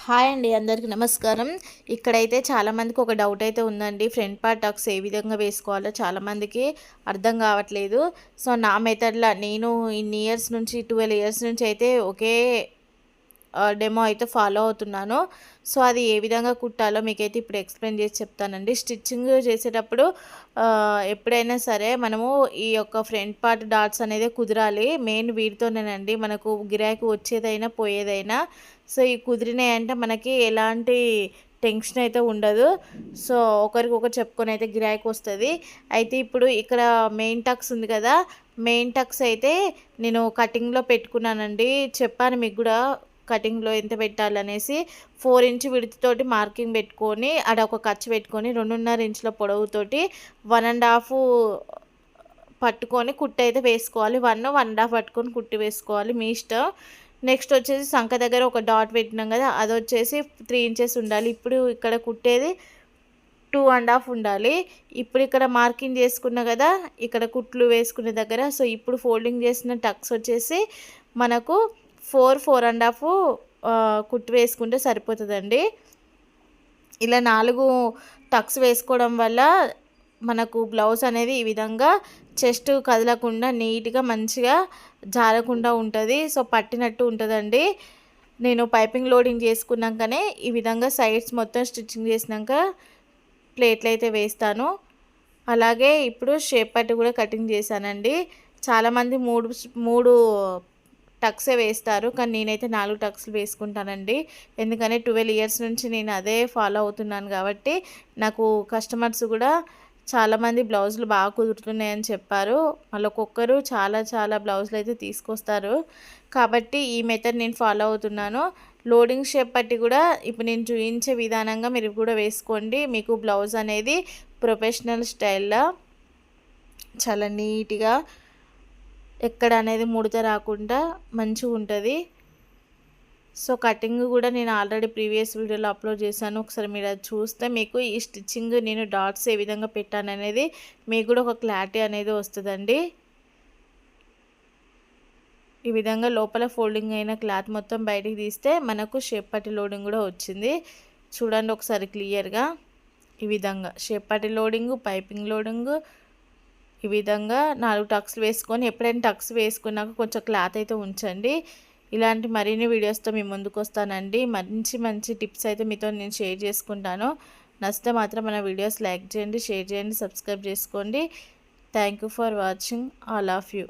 Hi అండి, అందరికీ నమస్కారం. ఇక్కడైతే చాలామందికి ఒక డౌట్ అయితే ఉందండి. ఫ్రంట్ పార్ట్ టక్స్ ఏ విధంగా వేసుకోవాలో చాలామందికి అర్థం కావట్లేదు. సో నా మెథడ్లో నేను ఇన్ని ఇయర్స్ నుంచి 12 ఇయర్స్ నుంచి అయితే ఒకే డెమో అయితే ఫాలో అవుతున్నాను. సో అది ఏ విధంగా కుట్టాలో మీకైతే ఇప్పుడు ఎక్స్ప్లెయిన్ చేసి చెప్తానండి. స్టిచ్చింగ్ చేసేటప్పుడు ఎప్పుడైనా సరే మనము ఈ యొక్క ఫ్రంట్ పార్ట్ డాట్స్ అనేది కుదరాలి. మెయిన్ వీటితోనేనండి మనకు గిరాకీ వచ్చేదైనా పోయేదైనా. సో ఈ కుదిరినాయంటే మనకి ఎలాంటి టెన్షన్ అయితే ఉండదు. సో ఒకరికొకరు చెప్పుకొని అయితే గిరాకీ వస్తుంది. అయితే ఇప్పుడు ఇక్కడ మెయిన్ టక్స్ ఉంది కదా, మెయిన్ టక్స్ అయితే నేను కటింగ్లో పెట్టుకున్నానండి. చెప్పాను మీకు కూడా కటింగ్లో ఎంత పెట్టాలనేసి. 4 ఇంచ్ విడ్త్ తోటి మార్కింగ్ పెట్టుకొని అక్కడ ఒక ఖర్చు పెట్టుకొని 2.5 ఇంచుల పొడవుతోటి 1.5 పట్టుకొని కుట్టు అయితే వేసుకోవాలి. 1.5 పట్టుకొని కుట్టి వేసుకోవాలి, మీ ఇష్టం. నెక్స్ట్ వచ్చేసి సంఖ దగ్గర ఒక డాట్ పెట్టినాం కదా, అది వచ్చేసి 3 ఇంచెస్ ఉండాలి. ఇప్పుడు ఇక్కడ కుట్టేది 2.5 ఉండాలి. ఇప్పుడు ఇక్కడ మార్కింగ్ చేసుకున్నా కదా, ఇక్కడ కుట్లు వేసుకునే దగ్గర. సో ఇప్పుడు ఫోల్డింగ్ చేసిన టక్స్ వచ్చేసి మనకు 4.5 కుట్టు వేసుకుంటే సరిపోతుందండి. ఇలా 4 టక్స్ వేసుకోవడం వల్ల మనకు బ్లౌజ్ అనేది ఈ విధంగా చెస్ట్ కదలకుండా నీట్గా మంచిగా జారకుండా ఉంటుంది. సో పట్టినట్టు ఉంటుందండి. నేను పైపింగ్ లోడింగ్ చేసుకున్నాకనే ఈ విధంగా సైడ్స్ మొత్తం స్టిచ్చింగ్ చేసినాక ప్లేట్లు అయితే వేస్తాను. అలాగే ఇప్పుడు షేప్ పట్టి కూడా కటింగ్ చేశానండి. చాలామంది మూడు టక్సే వేస్తారు, కానీ నేనైతే 4 టక్స్లు వేసుకుంటానండి. ఎందుకంటే 12 ఇయర్స్ నుంచి నేను అదే ఫాలో అవుతున్నాను కాబట్టి నాకు కస్టమర్స్ కూడా చాలామంది బ్లౌజులు బాగా కుదురుతున్నాయని చెప్పారు. మళ్ళీ ఒక్కొక్కరు చాలా బ్లౌజులు అయితే తీసుకొస్తారు. కాబట్టి ఈ మెథడ్ నేను ఫాలో అవుతున్నాను. లోడింగ్ షేప్ పట్టి కూడా ఇప్పుడు నేను చూపించే విధానంగా మీరు కూడా వేసుకోండి. మీకు బ్లౌజ్ అనేది ప్రొఫెషనల్ స్టైల్లో చాలా నీట్గా ఎక్కడ అనేది ముడత రాకుండా మంచిగా ఉంటుంది. సో కటింగ్ కూడా నేను ఆల్రెడీ ప్రీవియస్ వీడియోలో అప్లోడ్ చేశాను. ఒకసారి మీరు అది చూస్తే మీకు ఈ స్టిచ్చింగ్ నేను డాట్స్ ఏ విధంగా పెట్టాను అనేది మీకు కూడా ఒక క్లారిటీ అనేది వస్తుందండి. ఈ విధంగా లోపల ఫోల్డింగ్ అయిన క్లాత్ మొత్తం బయటికి తీస్తే మనకు షేప్ పట్టి లోడింగ్ కూడా వచ్చింది. చూడండి ఒకసారి క్లియర్గా. ఈ విధంగా షేప్ పట్టి లోడింగ్, పైపింగ్ లోడింగ్, ఈ విధంగా 4 టక్స్లు వేసుకొని ఎప్పుడైనా టక్స్ వేసుకున్నాక కొంచెం క్లాత్ అయితే ఉంచండి. ఇలాంటి మరిన్ని వీడియోస్తో మీ ముందుకు వస్తానండి. మంచి టిప్స్ అయితే మీతో నేను షేర్ చేసుకుంటాను. నచ్చితే మాత్రం మన వీడియోస్ లైక్ చేయండి, షేర్ చేయండి, సబ్స్క్రైబ్ చేసుకోండి. Thank you for watching. All of you.